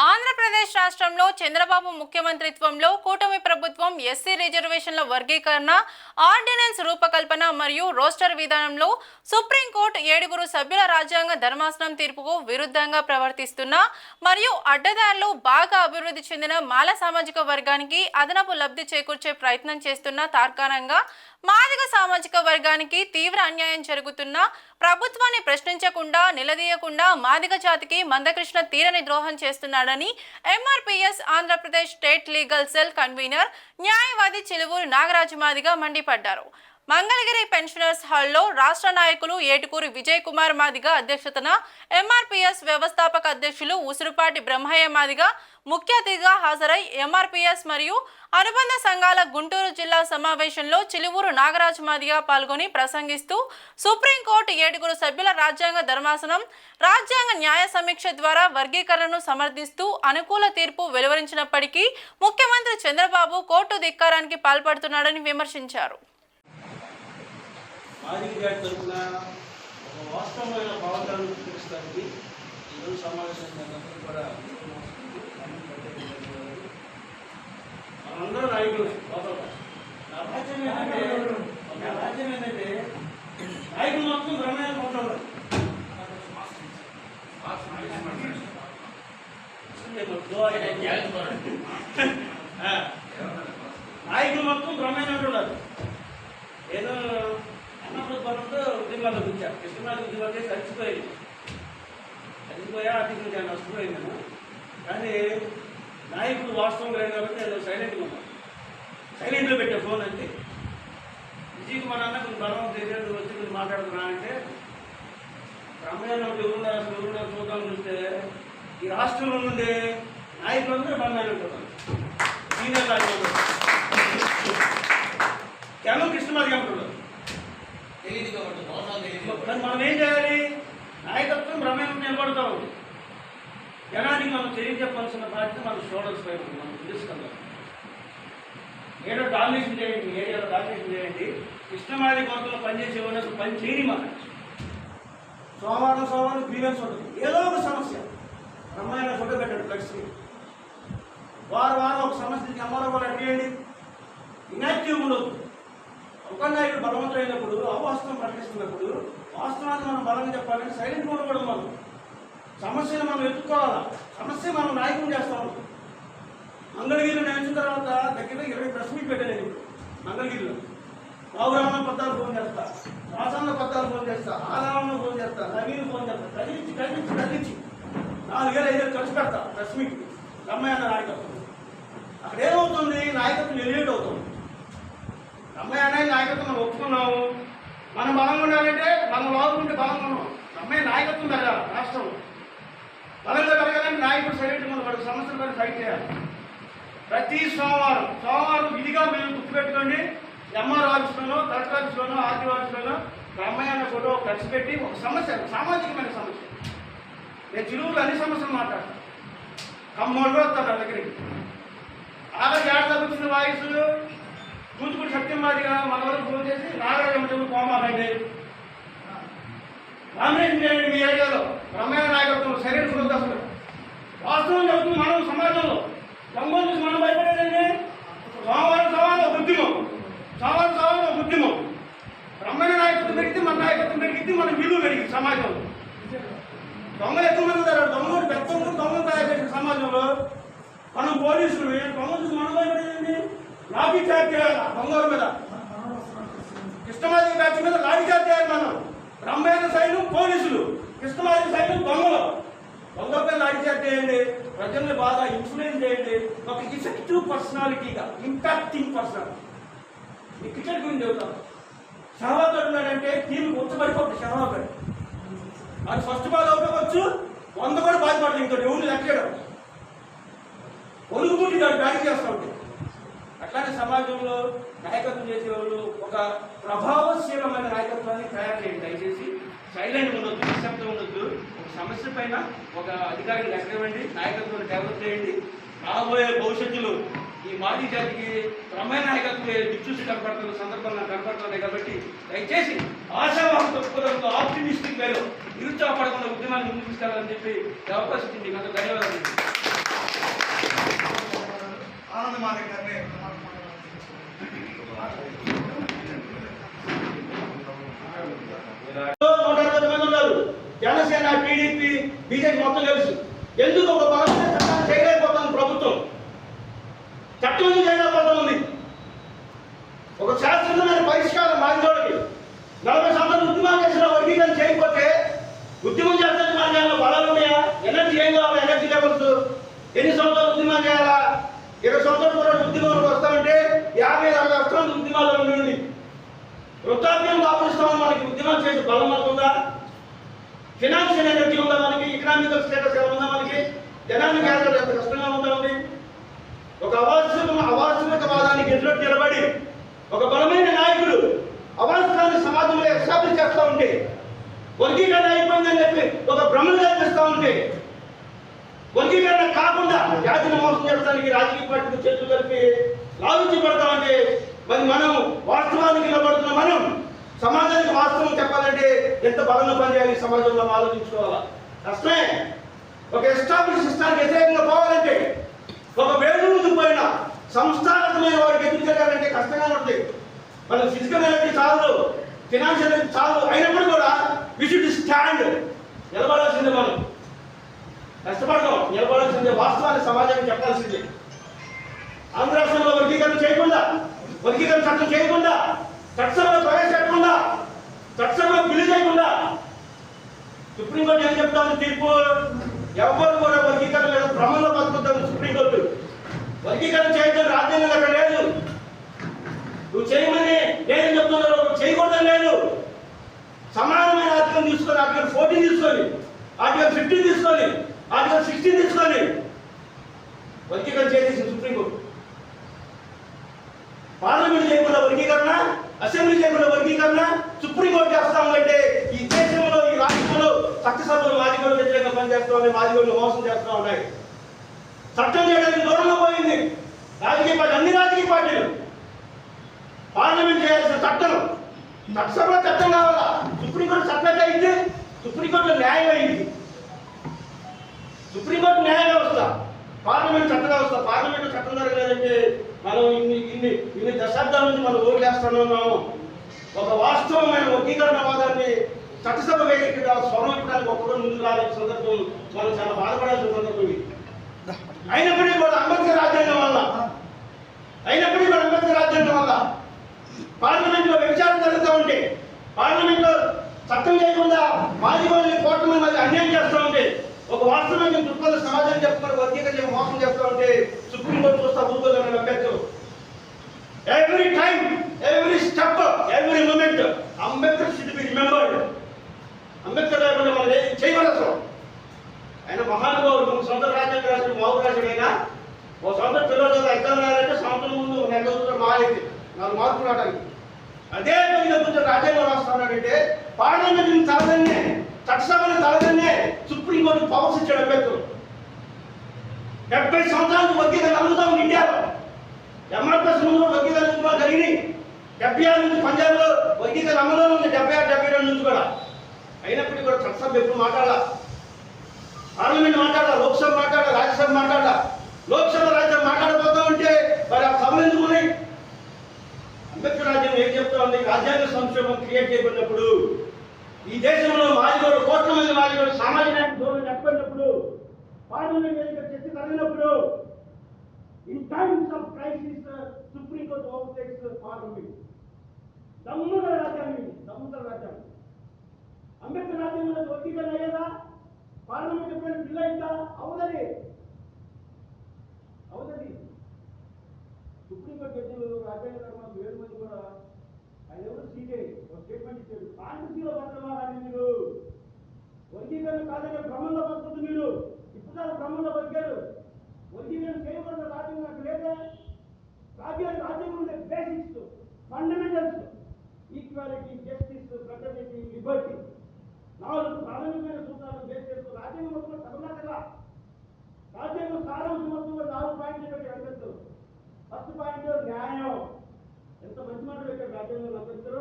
ఆంధ్రప్రదేశ్ రాష్ట్రంలో చంద్రబాబు ముఖ్యమంత్రిత్వంలో కూటమి ప్రభుత్వం ఎస్సీ రిజర్వేషన్ల వర్గీకరణ ఆర్డినెన్స్ రూపకల్పన మరియు రోస్టర్ విధానంలో సుప్రీంకోర్టు 7 సభ్యుల రాజ్యాంగ ధర్మాసనం తీర్పుకు విరుద్ధంగా ప్రవర్తిస్తున్న మరియు అడ్డదారులు బాగా అభివృద్ధి చెందిన మాల సామాజిక వర్గానికి అదనపు లబ్ధి చేకూర్చే ప్రయత్నం చేస్తున్న తార్కాణంగా మాదిగ సామాజిక వర్గానికి తీవ్ర అన్యాయం జరుగుతున్న ప్రభుత్వాన్ని ప్రశ్నించకుండా నిలదీయకుండా మాదిగ జాతికి మందకృష్ణ తీరని ద్రోహం చేస్తున్నాడని MRPS Andhra Pradesh state legal cell convener న్యాయవాది చిలువూరు నాగరాజు మాదిగ మండిపడ్డారు. మంగళగిరి పెన్షనర్స్ హాల్లో రాష్ట్ర నాయకులు ఏటుకూరి విజయ్ కుమార్ మాదిగ అధ్యక్షతన ఎంఆర్పీఎస్ వ్యవస్థాపక అధ్యక్షులు ఉసురుపాటి బ్రహ్మయ్య మాదిగ ముఖ్య అతిథిగా హాజరై ఎంఆర్పీఎస్ మరియు అనుబంధ సంఘాల గుంటూరు జిల్లా సమావేశంలో చిలువూరు నాగరాజు మాదిగ పాల్గొని ప్రసంగిస్తూ సుప్రీంకోర్టు 7 సభ్యుల రాజ్యాంగ ధర్మాసనం రాజ్యాంగ న్యాయ సమీక్ష ద్వారా వర్గీకరణను సమర్థిస్తూ అనుకూల తీర్పు వెలువరించినప్పటికీ ముఖ్యమంత్రి చంద్రబాబు కోర్టు ధిక్కారానికి పాల్పడుతున్నాడని విమర్శించారు. మాదిగ జాతి తరఫున ఒక వాస్తవమైన భావనలను చూపించడానికి ఈరోజు సమావేశం కూడా మనందరూ నాయకులు. నా రాజ్యం ఏంటంటే నాయకులు మొత్తం బ్రహ్మయ్య ఉంటారు. నాయకులు మొత్తం బ్రహ్మయ్య ఉంటున్నారు. ఏదో అన్నప్రభుత్వంతో ఉద్యమాలకు వచ్చారు. కృష్ణరాజు ఉద్యమాలు చేసి చచ్చిపోయా అతిథి నష్టపోయిందను. కానీ నాయకుడు వాస్తవం లేదు కాబట్టి నేను సైలెంట్గా ఉన్నాను. సైలెంట్లో పెట్టే ఫోన్ అంటే విజయ్ కుమార్ అన్న కొంచెం బలం తెలియదు వచ్చి కొంచెం మాట్లాడుతున్నా అంటే బ్రహ్మయ్య ఎవరున్నారు చూద్దాం చూస్తే ఈ రాష్ట్రంలో నుండి నాయకులందరూ బ్రహ్మయ్య ఉంటున్నారు. సీనియర్ నాయకులు కేవలం కృష్ణమాదిగ ఉంటున్నారు. మనం ఏం చేయాలి? నాయకత్వం బ్రహ్మయ్య నిలబడతా ఉంది. జనానికి మనం తెలియజెప్పాల్సిన బాధ్యత మన షోల్డర్స్ పై ఉంది. మనం తెలుసుకుందాం. ఏడో డామినేషన్ చేయండి, ఏరియాలో డామినేషన్ చేయండి. కృష్ణమాదిగ కొరతలో పనిచేసే వాళ్ళకి పని చేయని మాట. సోమవారం గ్రీవెన్స్ ఉంటుంది. ఏదో ఒక సమస్య బ్రహ్మయ్య ఫోటో పెట్టండి ఫ్లెక్స్. వారం ఒక సమస్యకి అమ్మారో వాళ్ళు అడిగేయండి. ఇనాక్టివ్ ఉండదు. ఒక నాయకుడు బలవంతమైనప్పుడు అవాస్తవం ప్రకటిస్తున్నప్పుడు వాస్తవాన్ని మనం బలంగా చెప్పాలని సైలెంట్గా ఉండకూడదు. మనం సమస్యను మనం ఎత్తుకోవాలా. సమస్య మనం నాయకులు చేస్తాం. మంగళగిరిలో నేర్చిన తర్వాత దగ్గర 20 ప్రెస్ మీట్ పెట్టలేదు. మంగళగిరిలో బాబురామన్న పద్దాలు ఫోన్ చేస్తా, రాసన్న పద్దాలు ఫోన్ చేస్తా, ఆదామన్న ఫోన్ చేస్తా, నవీన్ ఫోన్ చేస్తా, కదిలించి 4,000-5,000 ఖర్చు పెడతా ప్రెస్ మీట్. బ్రహ్మయ్య అన్న నాయకత్వం అక్కడ ఏమవుతుంది? నాయకత్వం ఎలివేట్ అవుతుంది. బ్రహ్మయ్య అనేది నాయకత్వం మనం ఒప్పుకున్నాము. మనం బలంగా ఉండాలంటే మనం లోపలుంటే బలంగా ఉన్నాం. బ్రహ్మయ్య నాయకత్వం పెరగాలి. రాష్ట్రంలో బలంగా పెరగాలంటే నాయకుడు సైలెంట్గా వాడి సమస్యల పైన ఫైట్ చేయాలి. ప్రతి సోమవారం విధిగా మేము గుర్తుపెట్టుకోండి. ఎంఆర్ ఆఫీస్లోనో, కలెక్టర్ ఆఫీస్లోనో, ఆర్టీఓ ఆఫీస్లోనో బ్రహ్మయ్య అన్న ఫోటో ఖర్చు పెట్టి ఒక సమస్య, సామాజికమైన సమస్య. నేను చిలువులు అన్ని సమస్యలు మాట్లాడతాను. కమ్మోళ్ళు వస్తాను నా దగ్గరికి. ఆఖరికి ఏడాదికి వచ్చిన వాయిస్ కూతుకుడు సత్యం మాదిగా మన వరకు ఫోన్ చేసి నాగరాజు కోమాలండి నామినేషన్ చేయండి మీ ఏరియాలో. బ్రహ్మయ్య నాయకత్వం సరైన ఉండదు. అసలు వాస్తవం చెబుతుంది. మనం సమాజంలో దొంగలు చూసి మనం భయపడేదండి. సవాలు ఉద్యమం బ్రహ్మయ్య నాయకత్వం పెరిగితే మన నాయకత్వం పెరిగితే మన విలువ పెరిగింది సమాజంలో. దొంగలు ఎక్కువ మంది ఉంటారు. దొంగలు దొంగలు తయారు చేసిన సమాజంలో మనం పోలీసులు దొంగలు చూసి మనం భయపడేదండి. లాఠీ చార్జ్ చేయాలి దొంగల మీద. కృష్ణమాదిగ బ్యాచ్ మీద లాఠీ చార్జ్ చేయాలి మనం. బ్రహ్మయ్య సైన్యం పోలీసులు, కృష్ణమాదిగ సైన్యం దొంగల మీద లాఠీ చార్జ్ చేయండి. ప్రజల్ని బాగా ఇన్ఫ్లుయెన్స్ చేయండి. ఒక ఎఫెక్టివ్ పర్సనాలిటీగా, ఇంపాక్టింగ్ పర్సనాలిటీ. ఈ క్రికెట్ గురించి చెబుతాను. షహబాద్ ఉన్నాడంటే టీం ఉచ్చబడిపోతుంది. షహబాద్ అది ఫస్ట్ బాల్ అవుకోవచ్చు, 100 కూడా బాధపడుతుంది. ఇంకోటి ఎవరు లెక్కడం ఒరుగుబుట్టి బ్యాటింగ్ చేస్తూ ఉంటాయి. అట్లానే సమాజంలో నాయకత్వం చేసేవాళ్ళు ఒక ప్రభావశీలమైన నాయకత్వాన్ని తయారు చేయండి. దయచేసి సైలెంట్ ఉండొద్దు, నిశ్శబ్దం ఉండొద్దు. ఒక సమస్య పైన ఒక అధికారిని ఎక్కనివ్వండి, నాయకత్వాన్ని డెవలప్ చేయండి. రాబోయే భవిష్యత్తులో ఈ మాదిగ జాతికి బ్రహ్మయ్య నాయకత్వం దిక్చూసి కనపడుతున్న సందర్భంగా కనపడుతున్నాయి. కాబట్టి దయచేసి ఆశావాహం తప్పుకోవడంతో ఆప్టిమిస్టిక్ వేలో నిరుత్సాహపడకుండా ఉద్యమాన్ని ముందుకు తీసుకెళ్లాలని చెప్పి అవకాశం ఇచ్చింది. నాకు ధన్యవాదాలు. బీజేపీ మొత్తం తెలుసు. ఎందుకు ఒక బలమైన చట్టాన్ని చేయలేకపోతుంది ప్రభుత్వం? చట్టం ఎందుకు చేయలేకపోతుంది? ఒక శాశ్వతమైన పరిష్కారం మాదిగోడికి 40 సంవత్సరాలు ఉద్యమం చేసిన వర్గీకరణ చేయకపోతే ఉద్యమం చేస్తే మన బలాలు ఉన్నాయా? ఎనర్జీ ఏం కావాలి? ఎనర్జీ లెవెల్స్ ఎన్ని సంవత్సరాలు ఉద్యమం చేయాలా? 20 సంవత్సరాల కూడా ఉద్యమంలోకి వస్తామంటే 50-60 సంవత్సరాలు ఉద్యమాల్లో ఉండి వృద్ధాప్యం కాపుస్తామని మనకి ఉద్యమాలు చేసే బలం మనకు ఉందా? ఫినాన్షియల్ ఎనర్జీ ఉందా మనకి? ఎకనామికల్ స్టేటస్ ఎలా ఉందా మనకి? జనాన్ని కేంద్రం ఎంత కష్టంగా ఉందా ఉంది? ఒక అవాస్తవికవాదానికి ఎదురు నిలబడి ఒక బలమైన నాయకుడు అవాస్తవాన్ని సమాజంలో ఎస్టాబ్లిష్ చేస్తూ ఉంటే, వర్గీకరణ అయిపోయిందని చెప్పి ఒక భ్రమను కల్పిస్తూ ఉంటే, వర్గీకరణ కాకుండా జాతిని మోసం చేయడానికి రాజకీయ పార్టీలు చేతులు కలిపి లాలుచి పడతా ఉంటే, మరి మనం వాస్తవానికి నిలబడుతున్న మనం సమాజానికి వాస్తవం చెప్పాలంటే ఎంత బలంగా పనిచేయాలి? సమాజంలో ఆలోచించుకోవాలా? కష్టమే. ఒక ఎస్టాబ్లిష్ సిస్టానికి వ్యతిరేకంగా పోవాలంటే, ఒక వేలు పోయిన సంస్థాగతమైన వాడికి ఎదుర్కొనాలంటే కష్టంగా ఉంటుంది. మన ఫిజికల్ ఎనర్జీ చాలు, ఫినాన్షియల్ ఎనర్జీ చాలు, అయినప్పుడు కూడా వి షుడ్ స్టాండ్. నిలబడాల్సిందే, మనం కష్టపడదాం, నిలబడాల్సిందే, వాస్తవాన్ని సమాజానికి చెప్పాల్సిందే. ఆంధ్ర రాష్ట్రంలో వర్గీకరణ చేయకుండా, వర్గీకరణ చట్టం చేయకుండా, చట్టసభలో ప్రవేశపెట్టకుండా, చట్టసభలో బిల్లు చేయకుండా సుప్రీంకోర్టు ఏం చెప్తాను తీర్పు? ఎవరు కూడా వర్గీకరణ లేదా భ్రమంలో బతుకుతారు సుప్రీంకోర్టు. వర్గీకరణ చేయడం రాజ్యాంగం అక్కడ లేదు. నువ్వు చేయమని లేదని చెప్తున్నారు, చేయకూడదని లేదు. సమానమైన ఆర్టికల్ తీసుకొని, ఆర్టికల్ 14 తీసుకొని, ఆర్టికల్ 15 తీసుకొని, ఆర్టికల్ 16 తీసుకొని వర్గీకరణ చేసేసి సుప్రీంకోర్టు. పార్లమెంట్ చేయకుండా వర్గీకరణ, అసెంబ్లీ చేయకుండా వర్గీకరణ సుప్రీంకోర్టు చేస్తా ఉందంటే ఈ దేశంలో, ఈ రాష్ట్రంలో చట్టసభలు మాదిగోళ్ళు వ్యతిరేకంగా పనిచేస్తూ ఉన్నాయి, మాదిగోళ్ళు మోసం చేస్తూ ఉన్నాయి. చట్టం చేయడానికి దూరంగా పోయింది రాజకీయ పార్టీ, అన్ని రాజకీయ పార్టీలు. పార్లమెంట్ చేయాల్సిన చట్టం, చట్టసభలో చట్టం కావాలా? సుప్రీంకోర్టు చట్టంగా అయింది, సుప్రీంకోర్టులో న్యాయం అయింది. సుప్రీంకోర్టు న్యాయ వ్యవస్థ, పార్లమెంట్ చట్ట వ్యవస్థ. పార్లమెంట్ చట్టం జరగలేదంటే మనం ఇన్ని దశాబ్దాల నుంచి మనం ఓట్లేస్తున్నాము. ఒక వాస్తవమైన వర్గీకరణవాదాన్ని చట్టసభ వేదికగా స్వరం ఇప్పడానికి ఒక్కడో ముందుకు రాలేని సందర్భం మనం చాలా బాధపడాల్సిన సందర్భం ఇది. అయినప్పటికీ కూడా అంబేద్కర్ రాజ్యాంగం వల్ల పార్లమెంట్లో విచారణ జరుగుతూ ఉంటే, పార్లమెంట్లో చట్టం చేయకుండా మాదిగోళ్ళని కోట్ల మంది అన్యాయం చేస్తూ ఉంటే, ఒక వాస్తవమైన దృక్పథ సమాజాన్ని చెప్పుకుని వర్గీకరణ మోసం చేస్తూ ఉంటే సుప్రీంకోర్టు చూస్తా ఊరుకోలేమని Ambedkar. Every time, every step, every moment Ambedkar should be remembered. Ambedkar లేకుండా మనం ఏం చేయగలదు? ఆయన మహానుభావుడు. సొంత రాజ్యాంగ రాష్ట్రం మామూలు రాష్ట్రం అయినా ఒక సొంత పిల్లలు ఎగ్జామ్ రాయాలంటే సంవత్సరం ముందు 2 రోజులు మా అయితే 4 మార్కులు రావడానికి. అదే విధంగా కొంచెం రాజ్యాంగం రాస్తున్నాడంటే పార్లమెంట్ తలదన్నే, చట్టసభను తలదన్నే సుప్రీంకోర్టు పవర్స్ ఇచ్చాడు అంబేద్కర్. 70 సంవత్సరాలకు వర్గీకరణ అడుగుతా ఉంది ఇండియాలో. ఎంఆర్ఎస్ ముందు వర్గీకరణ జరిగినాయి. 76 నుంచి పంజాబ్లో వర్గీకరణ అమలులో ఉంది, 76-72 నుంచి కూడా. అయినప్పటికీ కూడా చట్టసభ ఎప్పుడు మాట్లాడాల, పార్లమెంట్ మాట్లాడాల, లోక్సభ మాట్లాడాల, రాజ్యసభ మాట్లాడాల. లోక్సభ రాజ్యసభ మాట్లాడబోతా ఉంటే మరి ఆ సభలు ఎందుకు ఉన్నాయి? అంబేద్కర్ రాజ్యాంగం ఏం చెప్తా ఉంది? రాజ్యాంగ సంక్షోభం క్రియేట్ చేయబడినప్పుడు, ఈ దేశంలో మాదిగోడు, కోట్ల మంది మాదిగోడు సామాజిక ధోరణి నెట్టబడినప్పుడు, పార్లమెంట్ వేదిక చర్చ జరిగినప్పుడు, in times of crisis supreme court overtakes parliament. దమ్ముగల రాజ్యాంగం, దమ్ముగల రాజ్యాంగం. అంబేద్కర్ రాజ్యాంగంలో వర్గీకరణ అయ్యేదా? పార్లమెంట్ ఎప్పుడైనా బిల్ అయిందా? అవునది. సుప్రీంకోర్టు జడ్జిలు రాజ్యాంగ ధర్మాలు 7 మంది కూడా ఆయన ఎవరు సీటే ఒక స్టేట్మెంట్ ఇచ్చాడు. కాంగ్రెస్లో బతకమాలని మీరు వర్గీకరణ కాదని భ్రమంలో బతుకుతుంది. మీరు ఇప్పుడు భ్రమంలో బతికారు. వర్గీకరణ చేయబడిన రాజ్యాంగం నాకు లేదా? రాజ్యాంగం ఉండే basics, fundamentals, equality, justice, fraternity, Liberty, 4 ప్రాథమికమైన సూత్రాలను బేస్ చేస్తూ రాజ్యాంగం మొత్తం చదవలా కదా. రాజ్యాంగం సారాంశం మొత్తంలో 4 పాయింట్లు పెట్టి అంబేద్కర్. ఫస్ట్ పాయింట్ న్యాయం. ఎంత మంచి మాట పెట్టారు రాజ్యాంగంలో అంబేద్కర్.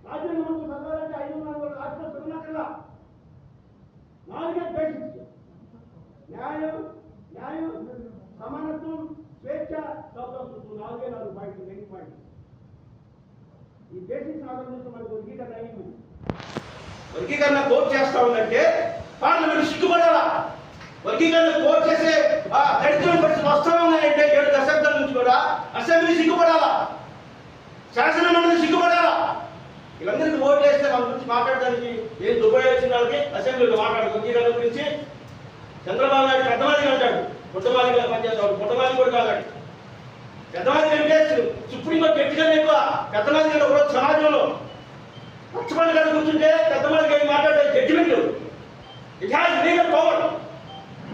రాజ్యాంగం మొత్తం చదవాలంటే 500 ఆర్టికల్స్ చదవలా కదా. 4 బేసిక్స్: న్యాయం, సమానత్వం, స్వేచ్ఛ, సౌభ్రతత్వం. 4 పాయింట్లు, మెయిన్ పాయింట్. ఈ బేసిక్స్ ఆధారం నుంచి మనకు వర్గీకరణ అయింది. వర్గీకరణ కోర్టు చేస్తా ఉందంటే పార్లమెంట్ సిగ్గుపడాలా? వర్గీకరణ కోర్టు చేసే దరిద్రమైన పరిస్థితులు వస్తూ ఉన్నాయంటే 7 దశాబ్దాల నుంచి కూడా అసెంబ్లీ సిగ్గుపడాలా? శాసన మండలి సిగ్గుపడాలా? వీళ్ళందరికీ ఓట్లు వేస్తే వాళ్ళ గురించి మాట్లాడడానికి ఏం దుబాయ్ వచ్చిన వాళ్ళకి అసెంబ్లీలో మాట్లాడు వర్గీకరణ గురించి. చంద్రబాబు నాయుడు పెద్దవాదిగా అంటాడు, పుట్టవాదిగా పనిచేస్తాడు, పుట్టవాది కూడా కాదు. పెద్దవాది అంటే సుప్రీంకోర్టు జడ్జిగా ఎక్కువ పెద్దవాది కంటే ఒకరోజు సమాజంలో పచ్చమంది గారు కూర్చుంటే పెద్దవాది గారి మాట్లాడే judgement it has legal power,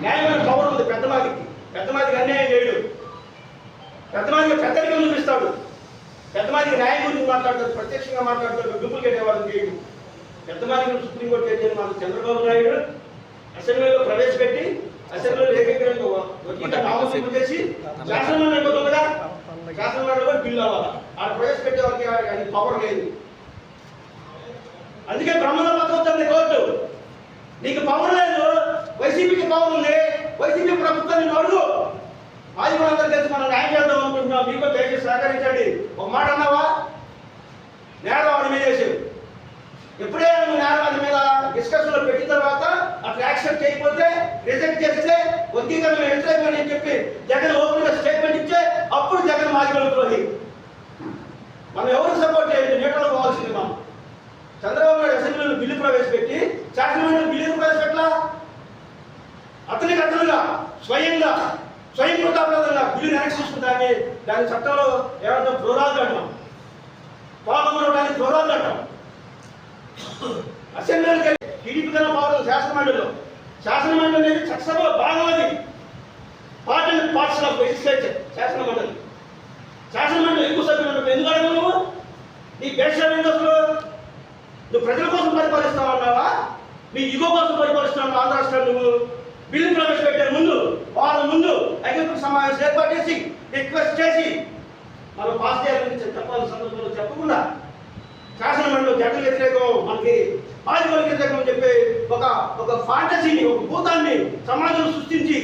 న్యాయమైన పవర్ ఉంది పెద్దవాదికి. పెద్దవాదికి అన్యాయం చేయడు, పెద్దవాదికి పెద్దరికం చూపిస్తాడు, పెద్దవాదికి న్యాయం గురించి మాట్లాడతాడు, ప్రత్యక్షంగా మాట్లాడతాడు, డూప్లికేట్ వ్యవహారం చేయడు. పెద్దవాదికి సుప్రీంకోర్టు జడ్జి మన చంద్రబాబు నాయుడు అసెంబ్లీలో ప్రవేశపెట్టి అసెంబ్లీలో ఏకగ్రీవంగా ఆమోదం చేసి శాసనమండలి అయిపోతుంది కదా, శాసనమండలిలో బిల్లు అవ్వాలి. ఆ ప్రవేశపెట్టే వారికి అది పవర్ లేదు. అందుకే బ్రహ్మణ పద్ధతి కోర్టు, నీకు పవర్ లేదు, వైసీపీకి పవర్ ఉంది, వైసీపీ ప్రభుత్వం నేను అడుగు, మాది మనందరూ కలిసి మనం న్యాయం చేద్దాం అనుకుంటున్నాం, మీకు దయచేసి సహకరించండి. ఒక మాట అన్నావా, నేరం వాడి మీద వేసావు. ఎప్పుడే నువ్వు నేరవాది మీద డిస్కషన్లో పెట్టిన తర్వాత అట్లా యాక్సెప్ట్ చేయకపోతే, రిజెక్ట్ చేస్తే వర్గీకరణ వ్యతిరేకమని చెప్పి జగన్ ఓపెన్ గా స్టేట్మెంట్ ఇచ్చే అప్పుడు జగన్ మాదిగోహి. మనం ఎవరికి సపోర్ట్ చేయండి, నేటలో పోవాల్సింది. మనం చంద్రబాబు నాయుడు అసెంబ్లీలో బిల్లు ప్రవేశపెట్టి శాసనమండలి బిల్లు ప్రవేశపెట్టలా, అతనికి అతనుగా స్వయంగా స్వయం కృతాపరాధంగా బిల్లు వెనక్కి తీసుకుంటాన్ని దాని చట్టంలో ఏమంటాం, ప్రోరాలు అంటాం, పాల్గొనడానికి ప్రోరాలు అంటాం. అసెంబ్లీకి టీడీపీ కన్నా పవర్ శాసనమండలిలో, శాసనమండలి అనేది చట్టసభలో భాగం, అది part and parts of legislature. శాసనమండలి ఎక్కువ సభ్యులు ఉంటుంది. ఎందుకు అడగవు నువ్వు? నీ బేషాలు అసలు నువ్వు ప్రజల కోసం పరిపాలిస్తావు అన్నావా, నీ ఇగో కోసం పరిపాలిస్తున్నావు? ఆంధ్ర రాష్ట్రాన్ని నువ్వు బిల్లు ప్రవేశపెట్టే ముందు వాళ్ళ ముందు అగ్రికల్చర్ సమావేశం ఏర్పాటు చేసి రిక్వెస్ట్ చేసి మనం పాస్ చేయాలని చెప్పాల్సిన సందర్భంలో చెప్పకుండా శాసనమండలిలో జగన్ వ్యతిరేకం, మనకి ఆదివాళ్ళ వ్యతిరేకం అని చెప్పి ఒక ఫాంటసీని, ఒక భూతాన్ని సమాజంలో సృష్టించి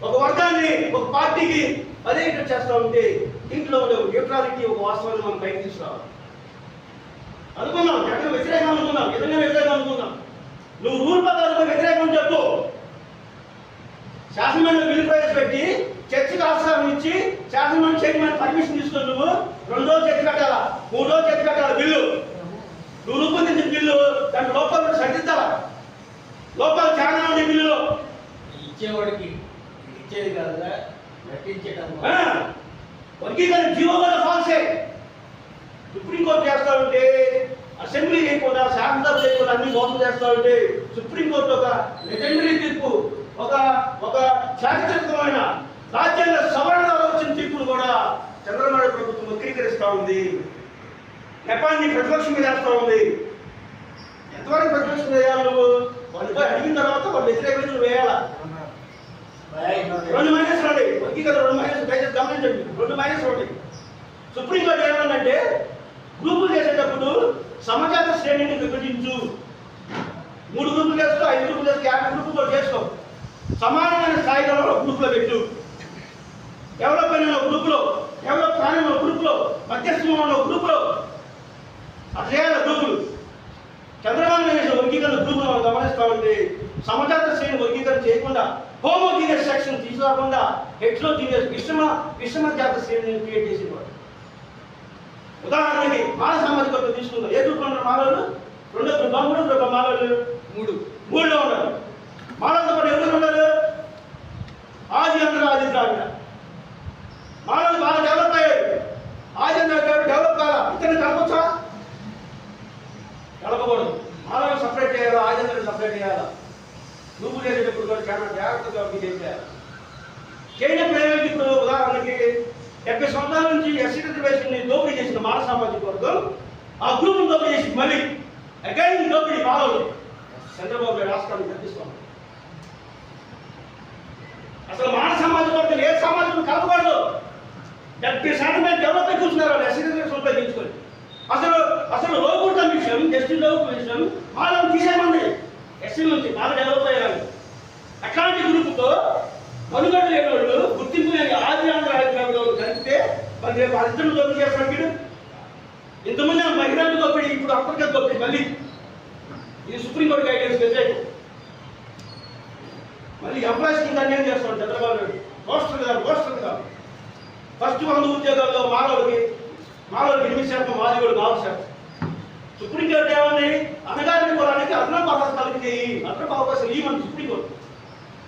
ఒక వర్గాన్ని, ఒక పార్టీకి అదే చేస్తూ ఉంటే దీంట్లో ఉండే న్యూట్రాలిటీ, ఒక వాస్తవాన్ని మనం బయట తీసుకురావాలి. అనుకున్నాం జగన్ వ్యతిరేకం అనుకున్నాం, నిజంగా వ్యతిరేకం అనుకున్నాం. నువ్వు రూల్ ప్రకారం వ్యతిరేకం చెప్పు. శాసనమండలి బిల్లు ప్రవేశపెట్టి చర్చకు అవసరం ఇచ్చి శాసనమండలి చైర్మన్ పర్మిషన్ తీసుకొని నువ్వు 2 రోజులు చర్చ పెట్టాలా, 3 రోజులు చర్చ పెట్టాలా బిల్లు. నువ్వు రూపొందించిన బిల్లు దాని లోపాలను సరిదిద్దాలా. లోపాలు చాలా ఉన్నాయి బిల్లులో. ఇచ్చేవాడికి ఇచ్చేది కాదుగా, నటించడం. వర్గీకరణ జీవో వల్ల ఫాల్సే. సుప్రీంకోర్టు చేస్తా ఉంటే, అసెంబ్లీ లేకుండా, శాసనసభ లేకుండా అన్ని మోసం చేస్తా ఉంటే సుప్రీంకోర్టు ఒక లెజెండరీ తీర్పు, ఒక చారిత్రకమైన రాజ్యాంగ సవరణ వచ్చిన తీర్పును కూడా చంద్రబాబు ప్రభుత్వం వక్రీకరిస్తూ ఉంది. నెపాన్ని ప్రతిపక్షం మీద వేస్తూ ఉంది. ఎంతవరకు ప్రతిపక్షం వేయాలి నువ్వు? వాళ్ళపై అడిగిన తర్వాత వాళ్ళు వ్యతిరేకమైన నువ్వు వేయాలా? 2 మైనస్ రండి వర్గీకరణ, 2 మైనస్ దయచేసి గమనించండి. 2 మైనస్ ఒకటి సుప్రీంకోర్టు ఏమన్నంటే, గ్రూపులు చేసేటప్పుడు సమజాత శ్రేణిని విభజించు. 3 గ్రూపులు చేసుకో, 5 గ్రూపులు చేసుకో, 50 గ్రూపులు చేసుకో. సమానమైన స్థాయిలో గ్రూపులో పెట్టు. డెవలప్ అయిన గ్రూపులో, డెవలప్ కాని గ్రూపులో, మధ్యస్థంలో గ్రూపులో అట్లా చేయాలి గ్రూపులు. చంద్రబాబు నాయుడు వర్గీకరణ గ్రూపులు మనం గమనిస్తూ ఉంటే సమజాత శ్రేణి వర్గీకరణ చేయకుండా, హోమోజీనియస్ సెక్షన్ తీసుకోకుండా హెట్రోజీనియస్ విషమ జాత శ్రేణిని క్రియేట్ చేసేవాడు. ఉదాహరణకి మాల సామాజిక వర్గం తీసుకుందాం. ఏ గ్రూప్లో ఉన్నారు మాలలు? 2 గ్రూపులు, 3 మాలలు, 3లో ఉన్నారు. మాలలతో పాటు ఎవరు ఉన్నారు? ఆది ఆంధ్ర, ఆది ద్రావిడ. మాలలు బాగా డెవలప్ అయ్యారు. ఆది ఆంధ్ర డెవలప్ కాదా? ఇతను కలపచ్చా? కలపకూడదు. మాలలు సపరేట్ చేయాలా, ఆది ఆంధ్ర సపరేట్ చేయాలా? గ్రూపులు చేసేటప్పుడు కూడా చాలా జాగ్రత్తగా బిహేవ్ చేయాలి. చేయనప్పుడు ఏమైంది? ఇప్పుడు ఉదాహరణకి 70 సంవత్సరాల నుంచి ఎస్సీ రిజర్వేషన్ దోపిడీ చేసిన మాల సామాజిక వర్గం ఆ గ్రూపును దోపిడీ చేసి మళ్ళీ అగైన్ దోపిడీ మాలలు చంద్రబాబు నాయుడు రాష్ట్రాన్ని కల్పిస్తాం. అసలు మాన సామాజిక వర్గం ఏ సామాజికం కలపకూడదు. 70% డెవలప్ అయి కూర్చున్నారు వాళ్ళు ఎస్సీ రిజర్వేషన్ ఉపయోగించుకొని. అసలు local commission, ST local commission మాలను తీసేయమంది ఎస్సీ నుంచి, మాల డెవలప్ అయ్యారు. అట్లాంటి గ్రూపుతో మనుగడ లేని వాళ్ళు, గుర్తింపు లేని ఆది ఆంధ్ర హైదరాబాద్ కలిపితే మరి రేపు అర్థం దోపిడీ చేస్తాడు వీడు. ఇంతమంది బహిరంగ దోపిడీ, ఇప్పుడు అప్పటికే దోపిడీ మళ్ళీ. ఇది సుప్రీంకోర్టు గైడెన్స్ వ్యతిరేకం. మళ్ళీ ఎంప్లాయీస్ కింద అన్యాయం చేస్తాడు చంద్రబాబు నాయుడు. రోస్టర్ కాదు. ఫస్ట్ 100 ఉద్యోగాల్లో మానవుడికి 8% మాదిగోడు 4%. సుప్రీంకోర్టు ఏమని అనగారిన కులానికి అదనపు అవకాశాలు అదనపు అవకాశాలు ఇవ్వమని సుప్రీంకోర్టు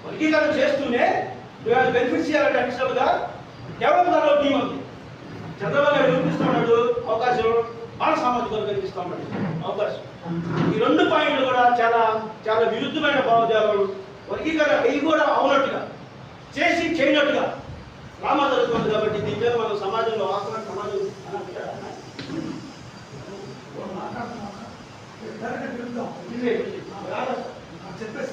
వర్గీకరణ చేస్తూనే బెనిఫిట్స్ చేయాలంటే అడిషనల్గా డెవలప్ టీమంది. చంద్రబాబు నాయుడు చూపిస్తున్నాడు అవకాశం, బాల సామాజిక వర్గానికి ఇస్తామని అవకాశం. ఈ 2 పాయింట్లు కూడా చాలా చాలా విరుద్ధమైన భావజాలం. వర్గీకరణ అవి కూడా అవునట్టుగా చేసి చేయనట్టుగా డ్రామా జరుగుతుంది. కాబట్టి దీని మీద మనం సమాజంలో వాస్తవ సమాజం చెప్పేసి